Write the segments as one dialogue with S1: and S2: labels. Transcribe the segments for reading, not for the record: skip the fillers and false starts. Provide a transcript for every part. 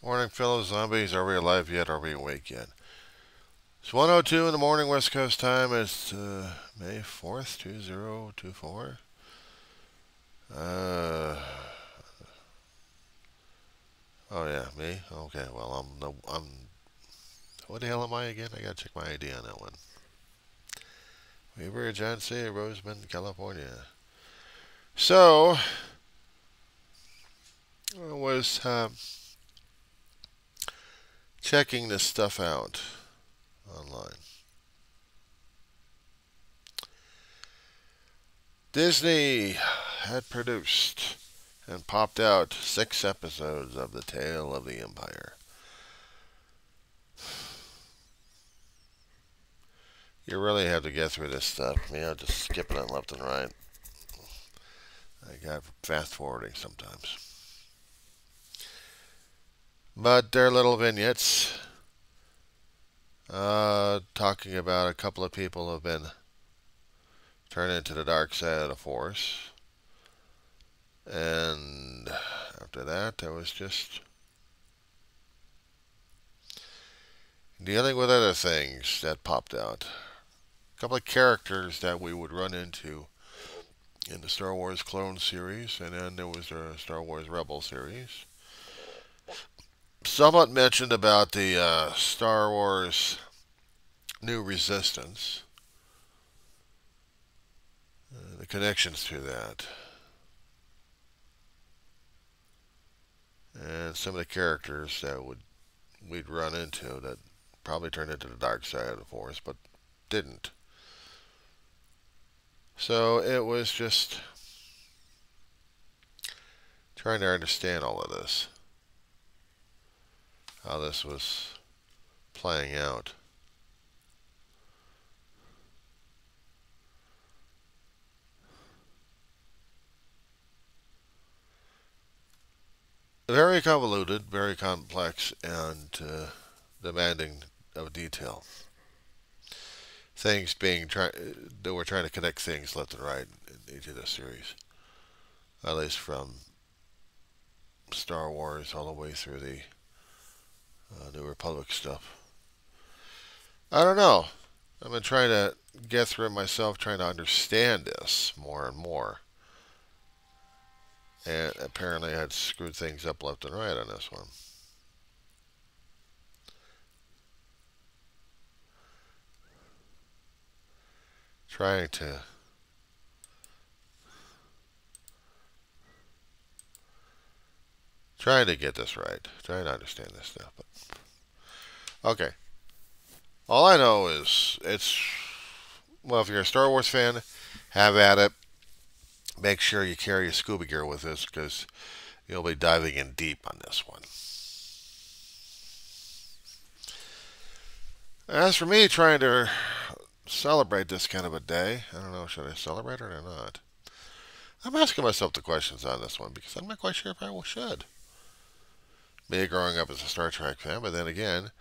S1: Morning, fellow zombies. Are we alive yet? Are we awake yet? It's 1:02 in the morning, West Coast time. It's May 4th, 2024. Oh yeah, me. Okay, well I'm. What the hell am I again? I gotta check my ID on that one. Weaver, John C., Roseman, California. So I was checking this stuff out online. Disney had produced and popped out 6 episodes of The Tale of the Empire. You really have to get through this stuff. I'm just skipping it left and right. I got fast forwarding sometimes. But they're little vignettes talking about a couple of people who have been turned into the dark side of the Force. And after that, there was just dealing with other things that popped out. A couple of characters that we would run into in the Star Wars Clone series, and then there was the Star Wars Rebel series. Somewhat mentioned about the Star Wars New Resistance, the connections to that, and some of the characters that we'd run into that probably turned into the dark side of the Force, but didn't. So it was just trying to understand all of this, how this was playing out. Very convoluted, very complex, and demanding of detail. Things being that we're trying to connect things left and right in each of the series, at least from Star Wars all the way through the New Republic stuff. I don't know. I've been trying to get through it myself, trying to understand this more and more. And apparently I had screwed things up left and right on this one. Trying to get this right. Trying to understand this stuff. But okay. All I know is well, if you're a Star Wars fan, have at it. Make sure you carry your scuba gear with this because you'll be diving in deep on this one. As for me trying to celebrate this kind of a day, I don't know, should I celebrate it or not? I'm asking myself the questions on this one because I'm not quite sure if I should. Me growing up as a Star Trek fan, but then again,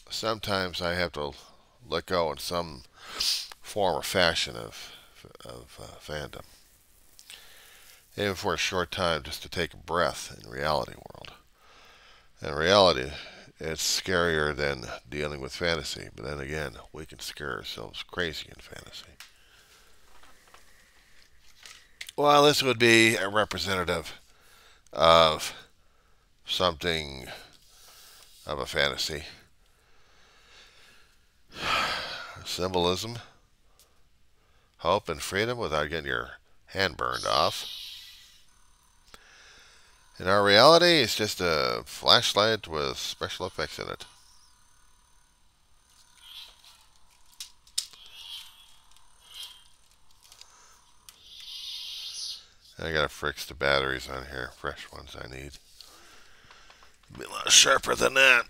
S1: sometimes I have to let go in some form or fashion of fandom, even for a short time, just to take a breath in reality world. In reality, it's scarier than dealing with fantasy, but then again, we can scare ourselves crazy in fantasy. Well, this would be a representative of something of a fantasy. Symbolism, hope, and freedom without getting your hand burned off. In our reality, it's just a flashlight with special effects in it. I gotta fix the batteries on here, fresh ones I need. Be a lot sharper than that.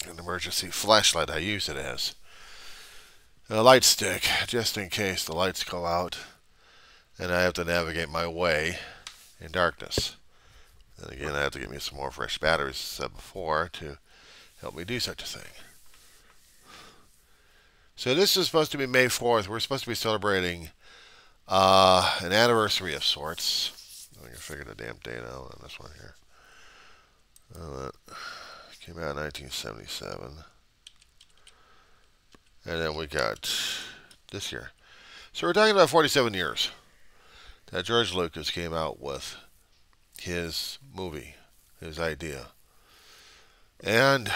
S1: An emergency flashlight I use it as. A light stick, just in case the lights go out and I have to navigate my way in darkness. Then again, I have to get me some more fresh batteries, as I said before, to help me do such a thing. So this is supposed to be May 4th. We're supposed to be celebrating An anniversary of sorts. I can figure the damn date out on this one here. It came out in 1977. And then we got this year. So we're talking about 47 years that George Lucas came out with his movie, his idea. And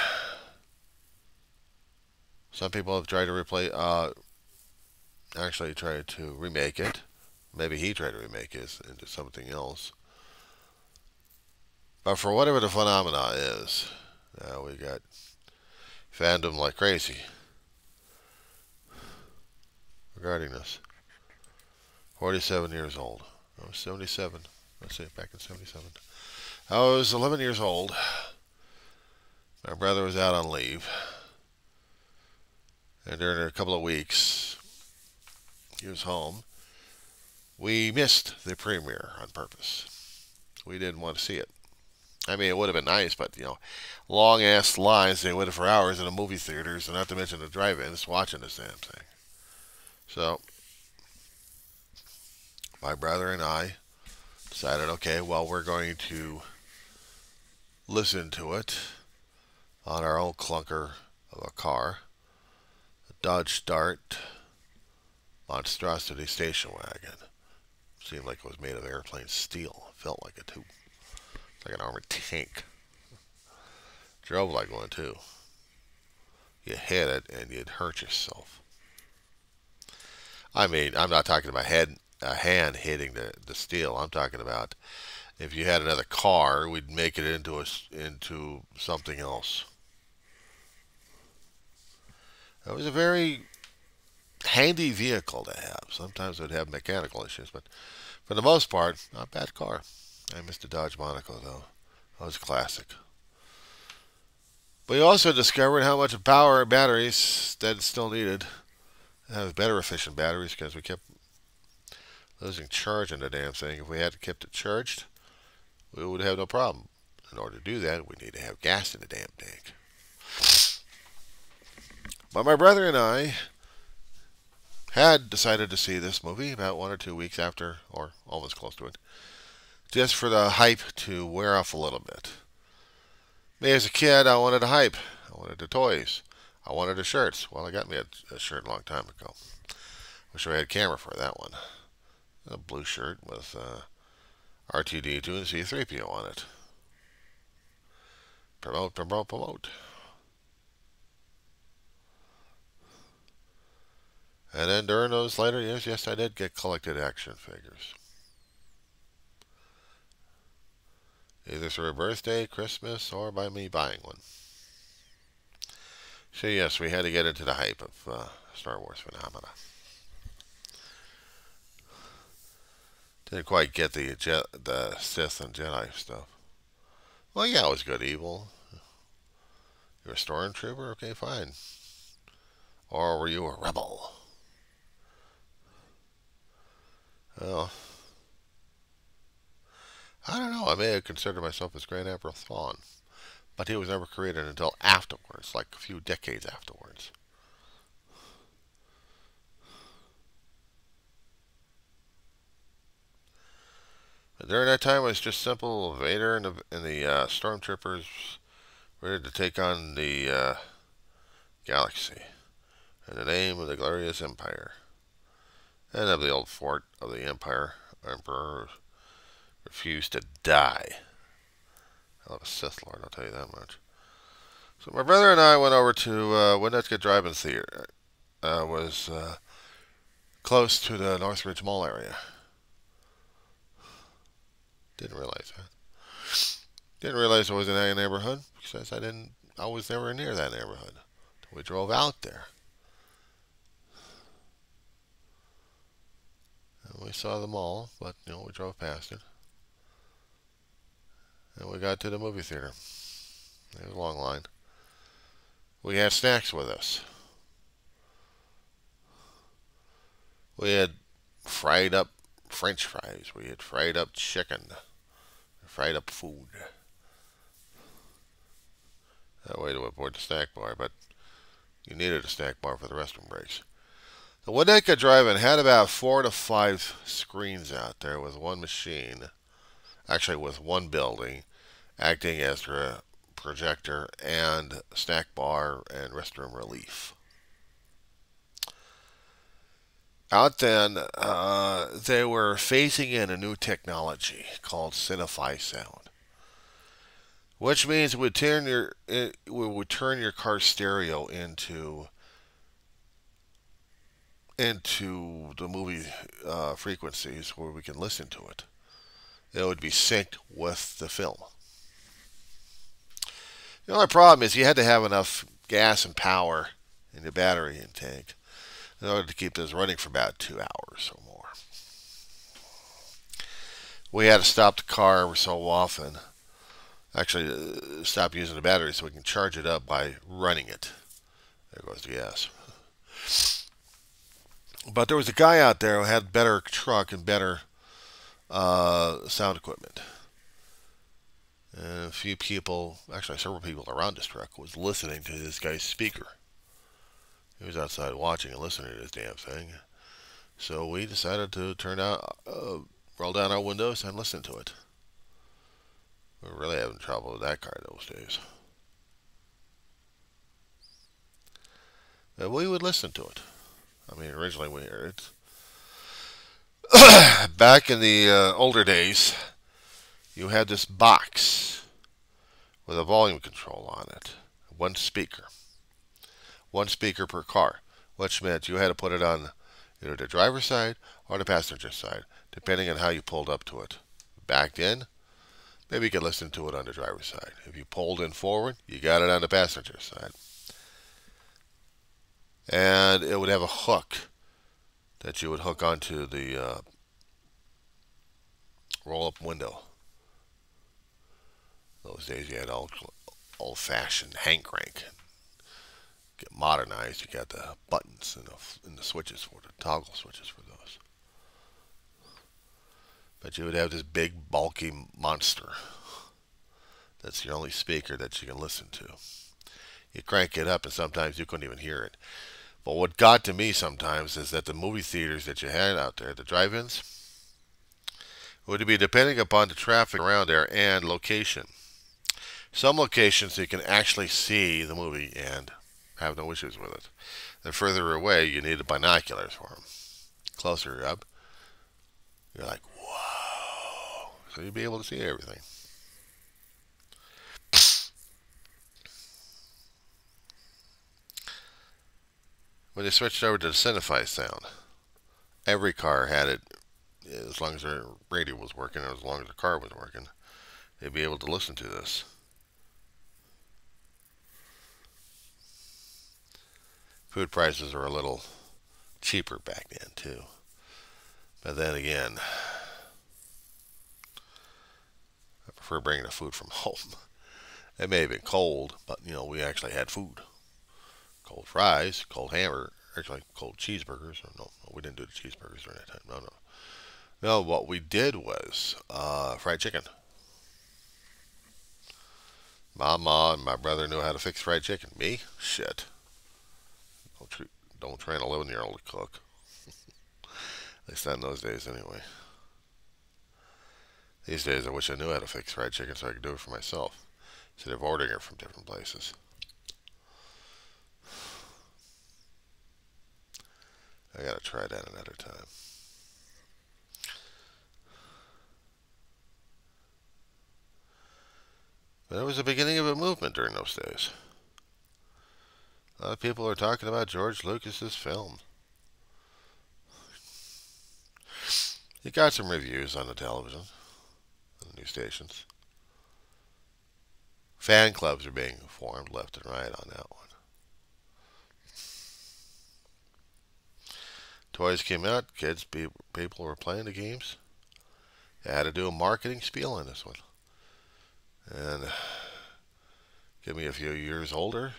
S1: some people have tried to actually tried to remake it. Maybe he tried to remake it into something else. But for whatever the phenomena is, we got fandom like crazy regarding this. 47 years old. I was 77. Let's see, back in 77. I was 11 years old. My brother was out on leave. And during a couple of weeks, he was home. We missed the premiere on purpose. We didn't want to see it. I mean, it would have been nice, but, long-ass lines, they waited for hours in the movie theaters, and not to mention the drive-ins, watching this damn thing. So, my brother and I decided, okay, well, we're going to listen to it on our own clunker of a car, a Dodge Dart monstrosity station wagon. Seemed like it was made of airplane steel. Felt like it too. Like an armored tank. Drove like one too. You hit it and you'd hurt yourself. I mean, I'm not talking about a hand hitting the steel. I'm talking about if you had another car, we'd make it into something else. It was a very handy vehicle to have. Sometimes it would have mechanical issues, but for the most part, not a bad car. I missed the Dodge Monaco, though. That was classic. We also discovered how much power and batteries that it still needed. It has better efficient batteries because we kept losing charge in the damn thing. If we had kept it charged, we would have no problem. In order to do that, we need to have gas in the damn tank. But my brother and I had decided to see this movie about 1 or 2 weeks after, or almost close to it, just for the hype to wear off a little bit. Me as a kid, I wanted the hype. I wanted the toys. I wanted the shirts. Well, I got me a shirt a long time ago. Wish I had a camera for that one. A blue shirt with R2-D2 and C3PO on it. Promote, promote, promote. And then during those later years, yes, I did get collected action figures. Either through a birthday, Christmas, or by me buying one. So yes, we had to get into the hype of Star Wars phenomena. Didn't quite get the Sith and Jedi stuff. Well, yeah, it was good evil. You're a stormtrooper? Okay, fine. Or were you a rebel? Well, I don't know. I may have considered myself as Grand Admiral Thrawn. But he was never created until afterwards, like a few decades afterwards. But during that time, it was just simple Vader and the stormtroopers ready to take on the galaxy in the name of the glorious Empire. And of the old fort of the Empire, Emperor refused to die. I love a Sith Lord, I'll tell you that much. So my brother and I went over to Winnetka Drive-In Theater. Was close to the Northridge Mall area. Didn't realize that. Didn't realize I was in that neighborhood because I was never near that neighborhood. We drove out there. And we saw the mall, but we drove past it. And we got to the movie theater. There was a long line. We had snacks with us. We had fried up French fries. We had fried up chicken. Fried up food. That way to avoid the snack bar, but you needed a snack bar for the restroom breaks. The Winnetka Drive-In had about 4 to 5 screens out there with one machine, actually with one building, acting as a projector and snack bar and restroom relief. Out then, they were phasing in a new technology called Cinefy Sound, which means it would turn your car stereo into the movie frequencies where we can listen to it. It would be synced with the film. The only problem is you had to have enough gas and power in the battery intake in order to keep this running for about 2 hours or more. We had to stop the car every so often. Actually, stop using the battery so we can charge it up by running it. There goes the gas. But there was a guy out there who had better truck and better sound equipment. And a few people, actually several people around this truck, was listening to this guy's speaker. He was outside watching and listening to this damn thing. So we decided to roll down our windows and listen to it. We were really having trouble with that car those days. But we would listen to it. I mean, originally we heard it. Back in the older days, you had this box with a volume control on it. One speaker per car, which meant you had to put it on either the driver's side or the passenger side, depending on how you pulled up to it. Back then, maybe you could listen to it on the driver's side. If you pulled in forward, you got it on the passenger side. And it would have a hook that you would hook onto the roll-up window. Those days you had old-fashioned hand crank. Get modernized, you got the buttons and the switches for the toggle switches for those. But you would have this big, bulky monster. That's your only speaker that you can listen to. You crank it up and sometimes you couldn't even hear it. But what got to me sometimes is that the movie theaters that you had out there, the drive-ins, would be depending upon the traffic around there and location. Some locations you can actually see the movie and have no issues with it. The further away, you needed binoculars for them. Closer up, you're like, whoa. So you'd be able to see everything. When they switched over to the Cinefy Sound, every car had it, as long as their radio was working, or as long as the car was working, they'd be able to listen to this. Food prices were a little cheaper back then, too. But then again, I prefer bringing the food from home. It may have been cold, but, we actually had food. Cold fries, cold hamburger, actually cold cheeseburgers. No, we didn't do the cheeseburgers during that time. No, what we did was fried chicken. My mom and my brother knew how to fix fried chicken. Me? Shit. Don't train an 11-year-old to cook. At least not in those days, anyway. These days, I wish I knew how to fix fried chicken so I could do it for myself, instead of ordering it from different places. I gotta try that another time. But it was the beginning of a movement during those days. A lot of people are talking about George Lucas's film. It got some reviews on the television, on the news stations. Fan clubs are being formed left and right on that one. Toys came out, people were playing the games. They had to do a marketing spiel on this one. And give me a few years older,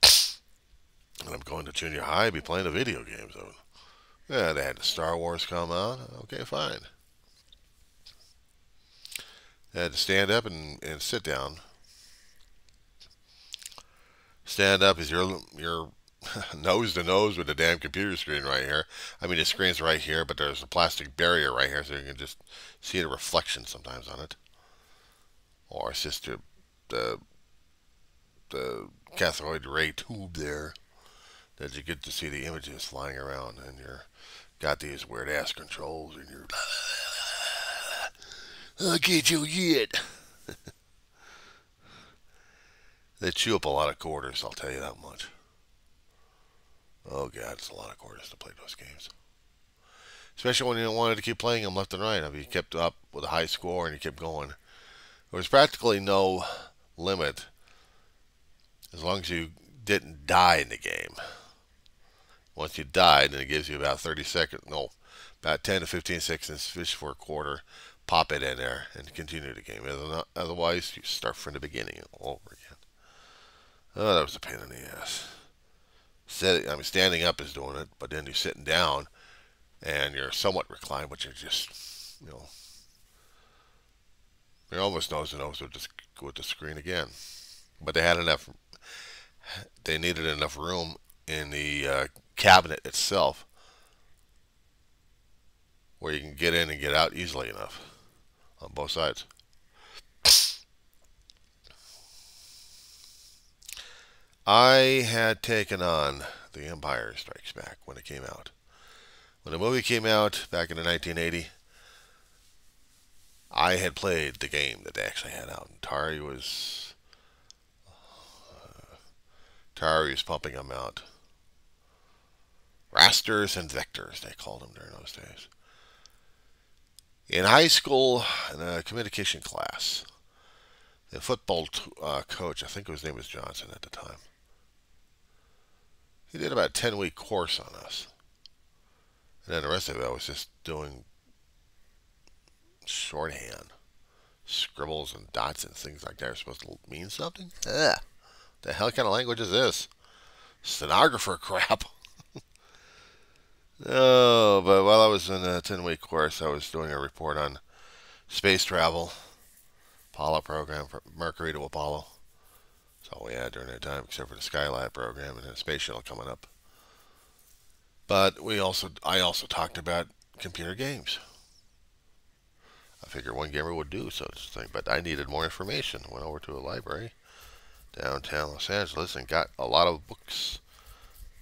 S1: and I'm going to junior high, I'd be playing the video games. Yeah, they had the Star Wars come out. Okay, fine. They had to stand up and sit down. Stand up is your nose to nose with the damn computer screen right here. I mean, the screen's right here, but there's a plastic barrier right here, so you can just see the reflection sometimes on it. Or it's just the, the cathode ray tube there that you get to see the images flying around, and you're got these weird ass controls, and you're I'll get you yet. They chew up a lot of quarters, I'll tell you that much. Oh god, it's a lot of quarters to play those games. Especially when you wanted to keep playing them left and right. I mean, you kept up with a high score and you kept going. There was practically no limit as long as you didn't die in the game. Once you died, then it gives you about 30 seconds, no, about 10 to 15 seconds to fish for a quarter, pop it in there, and continue the game. Otherwise, you start from the beginning all over again. Oh, that was a pain in the ass. Standing up is doing it, but then you're sitting down, and you're somewhat reclined, but you're just, you're almost nose to nose with the screen again. But they needed enough room in the cabinet itself where you can get in and get out easily enough on both sides. I had taken on The Empire Strikes Back when it came out. When the movie came out back in the 1980, I had played the game that they actually had out. And Atari was pumping them out. Rasters and vectors, they called them during those days. In high school, in a communication class, the football coach, I think his name was Johnson at the time, he did about a 10-week course on us. And then the rest of it I was just doing shorthand, scribbles and dots and things like that are supposed to mean something. The hell kind of language is this? Stenographer crap. Oh, but while I was in a 10-week course, I was doing a report on space travel, Apollo program, from Mercury to Apollo. That's all we had during that time, except for the Skylab program and the space shuttle coming up. But I also talked about computer games. I figured one gamer would do such a thing, but I needed more information. Went over to a library downtown Los Angeles and got a lot of books.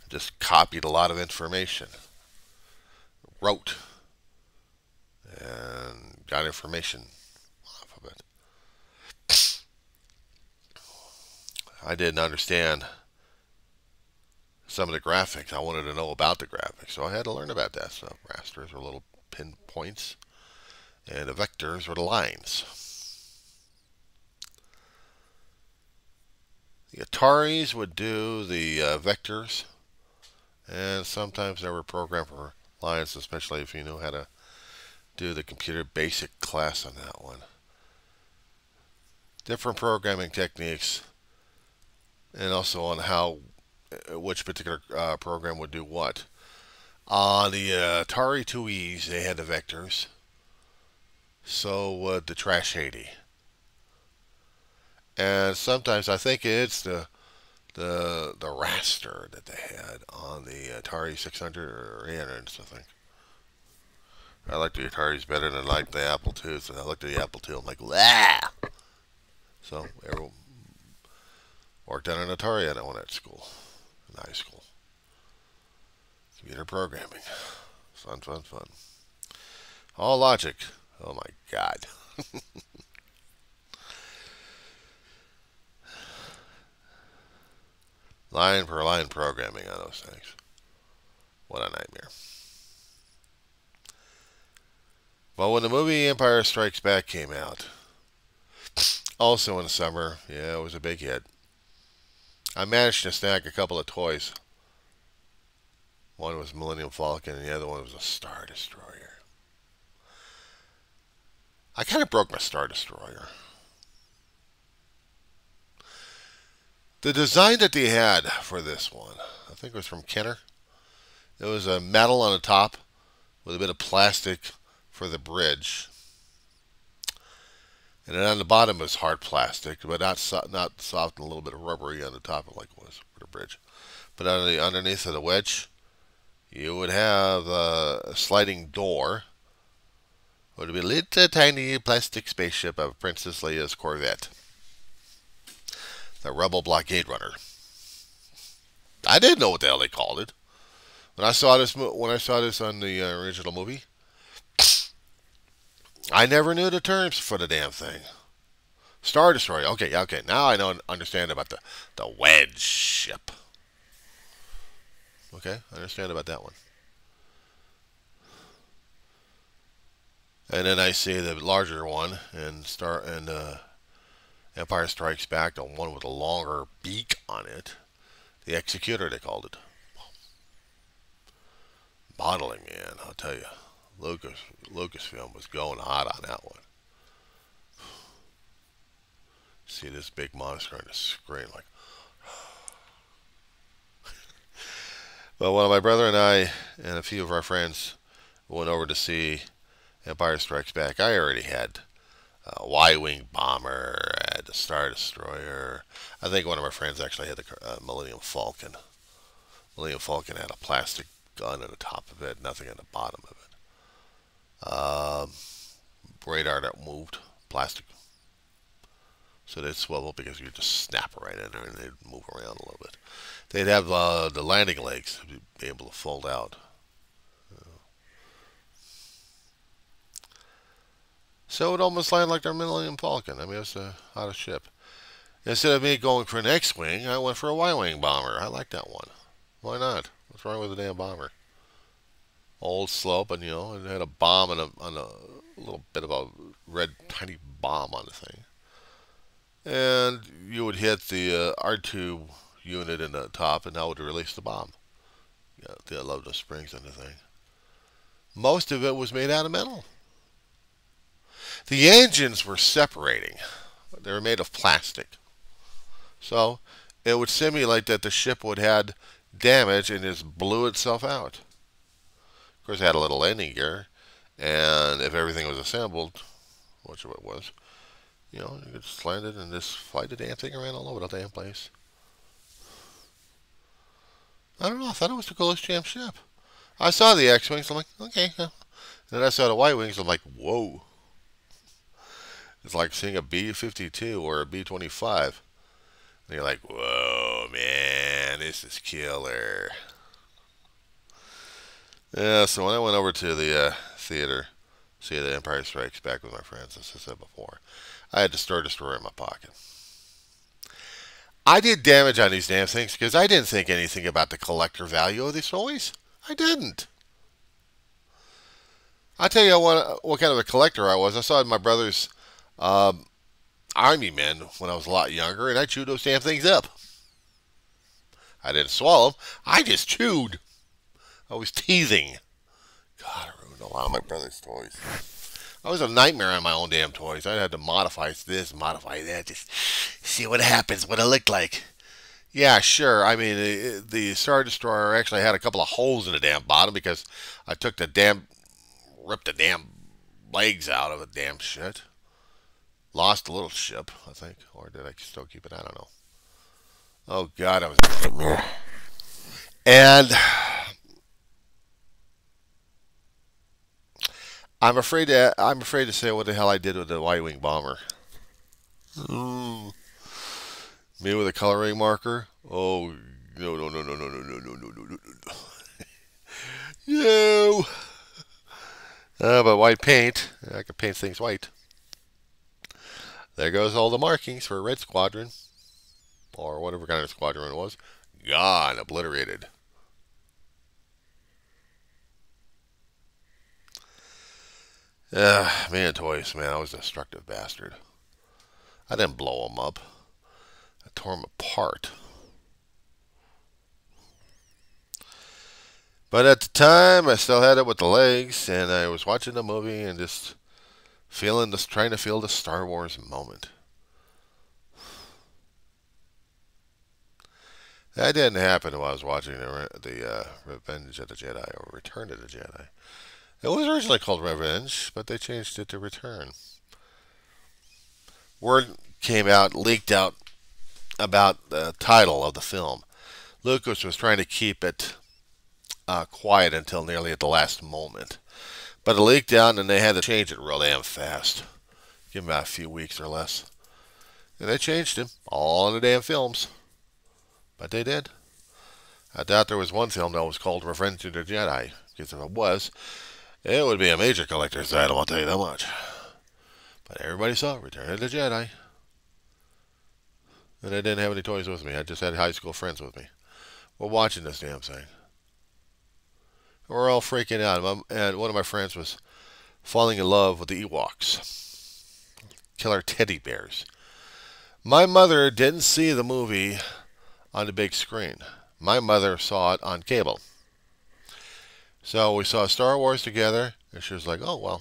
S1: Just copied a lot of information. Wrote and got information off of it. I didn't understand some of the graphics. I wanted to know about the graphics, so I had to learn about that stuff. Rasters were little pinpoints, and the vectors were the lines. The Ataris would do the vectors, and sometimes they were programmed for lines, especially if you knew how to do the computer basic class on that one. Different programming techniques, and also on which particular program would do what. On the Atari 2Es, they had the vectors. So would the Trash 80. And sometimes I think it's the raster that they had on the Atari 600 or 800, I think. I like the Ataris better than I like the Apple IIs. So I looked at the Apple II, I'm like, wow. So everyone worked on an Atari at one at school, in high school. Computer programming, fun, fun, fun. All logic. Oh my God. Line per line programming on those things. What a nightmare. Well, when the movie Empire Strikes Back came out, also in the summer, yeah, it was a big hit. I managed to snag a couple of toys. One was Millennium Falcon, and the other one was a Star Destroyer. I kind of broke my Star Destroyer. The design that they had for this one, I think it was from Kenner. It was a metal on the top with a bit of plastic for the bridge. And then on the bottom was hard plastic, but not soft and a little bit of rubbery on the top like it was for the bridge. but underneath of the wedge, you would have a sliding door. It would be a little tiny plastic spaceship of Princess Leia's Corvette, the Rebel Blockade Runner. I didn't know what the hell they called it when I saw this. When I saw this on the original movie, I never knew the terms for the damn thing. Star Destroyer. Okay, okay. Now I don't understand about the wedge ship. Okay, I understand about that one. And then I see the larger one and Empire Strikes Back, the one with a longer beak on it. The Executor, they called it. Modeling, man, I'll tell you. Lucasfilm was going hot on that one. See this big monster on the screen, like. Well, one of my brother and I and a few of our friends went over to see Empire Strikes Back. I already had a Y-wing bomber, I had the Star Destroyer. I think one of my friends actually had the Millennium Falcon. Millennium Falcon had a plastic gun at the top of it, nothing at the bottom of it. Radar that moved, plastic. So they'd swivel because you just snap right in there and they'd move around a little bit. They'd have the landing legs to be able to fold out. So it almost landed like their Millennium Falcon. I mean, it was a hottest ship. Instead of me going for an X-Wing, I went for a Y-Wing bomber. I like that one. Why not? What's wrong with a damn bomber? Old, slow, but you know, it had a bomb and a little bit of a red tiny bomb on the thing. And you would hit the R2 unit in the top, and that would release the bomb. Yeah, they love the springs on the thing. Most of it was made out of metal. The engines were separating. They were made of plastic. So it would simulate that the ship would have damage and just blew itself out. Of course, it had a little landing gear, and if everything was assembled, which it was, you know, you could just land it and just fly the damn thing around all over the damn place. I don't know. I thought it was the coolest damn ship. I saw the X-Wings. I'm like, okay. And then I saw the Y-Wings. I'm like, whoa. It's like seeing a B-52 or a B-25. And you're like, whoa, man, this is killer. Yeah, so when I went over to the theater, see the Empire Strikes Back with my friends, as I said before, I had the Star Destroyer in my pocket. I did damage on these damn things because I didn't think anything about the collector value of these toys. I didn't. I'll tell you what kind of a collector I was. I saw my brother's Army men when I was a lot younger, and I chewed those damn things up. I didn't swallow them. I just chewed. I was teething. God, I ruined a lot of my brother's toys. I was a nightmare on my own damn toys. I had to modify this, modify that, just see what happens, what it looked like. Yeah, sure. I mean, the Star Destroyer actually had a couple of holes in the damn bottom because I took ripped the damn legs out of the damn shit. Lost a little ship, I think. Or did I still keep it? I don't know. Oh, God, I was a nightmare. And I'm afraid to say what the hell I did with the Y-wing bomber. Me with a coloring marker? Oh, no, no, no, no, no, no, no, no, no, no, no, no. No. But white paint, I can paint things white. There goes all the markings for Red Squadron, or whatever kind of squadron it was. Gone, obliterated. Man, toys, man, I was a destructive bastard. I didn't blow them up. I tore them apart. But at the time, I still had it with the legs, and I was watching the movie and just trying to feel the Star Wars moment. That didn't happen while I was watching the Revenge of the Jedi, or Return of the Jedi. It was originally called Revenge, but they changed it to Return. Word came out, leaked out, about the title of the film. Lucas was trying to keep it quiet until nearly at the last moment. But it leaked out and they had to change it real damn fast. Give him about a few weeks or less. And they changed him. All in the damn films. But they did. I doubt there was one film that was called Revenge of the Jedi. Because if it was, it would be a major collector's item, I'll tell you that much. But everybody saw Return of the Jedi. And I didn't have any toys with me. I just had high school friends with me. We're watching this damn thing. We're all freaking out. And one of my friends was falling in love with the Ewoks. Killer teddy bears. My mother didn't see the movie on the big screen. My mother saw it on cable. So we saw Star Wars together, and she was like, "Oh well,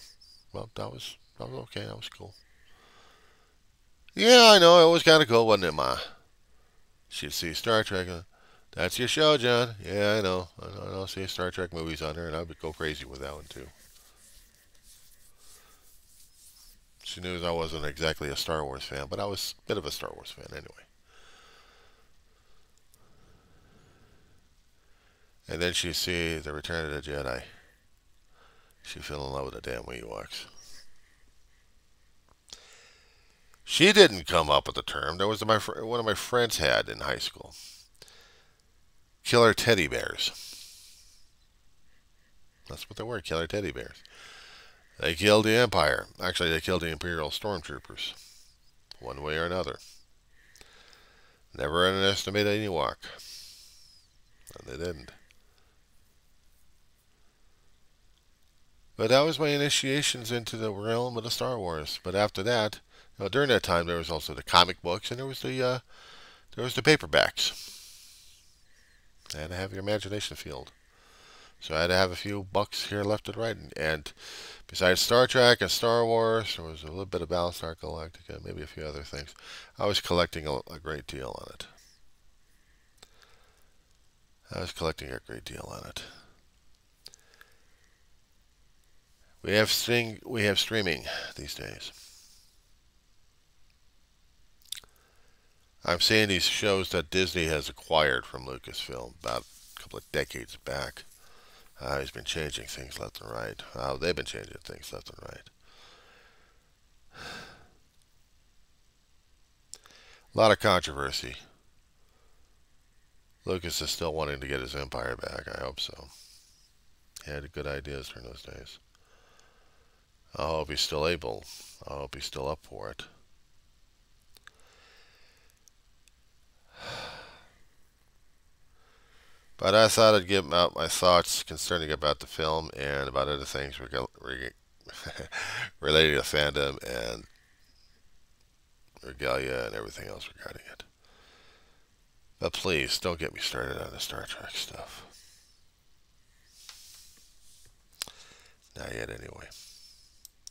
S1: that was okay. That was cool." Yeah, I know it was kind of cool, wasn't it, Ma? She'd see Star Trek. That's your show, John. Yeah, I know. I'll see Star Trek movies on there, and I would go crazy with that one too. She knew I wasn't exactly a Star Wars fan, but I was a bit of a Star Wars fan anyway. And then she see the Return of the Jedi. She fell in love with the damn Ewoks. She didn't come up with the term. That was one of my friends had in high school. Killer teddy bears. That's what they were, killer teddy bears. They killed the Empire. Actually, they killed the Imperial stormtroopers. One way or another. Never underestimate an Ewok. And they didn't. But that was my initiations into the realm of the Star Wars. But after that, during that time, there was also the comic books, and there was the paperbacks. I had to have your imagination fueled. So I had to have a few bucks here left and right. And besides Star Trek and Star Wars, there was a little bit of Battlestar Galactica, maybe a few other things. I was collecting a great deal on it. We have streaming these days. I'm seeing these shows that Disney has acquired from Lucasfilm about a couple of decades back. He's been changing things left and right. They've been changing things left and right. A lot of controversy. Lucas is still wanting to get his empire back. I hope so. He had good ideas during those days. I hope he's still able. I hope he's still up for it. But I thought I'd give out my thoughts concerning about the film and about other things related to fandom and regalia and everything else regarding it. But please, don't get me started on the Star Trek stuff. Not yet, anyway.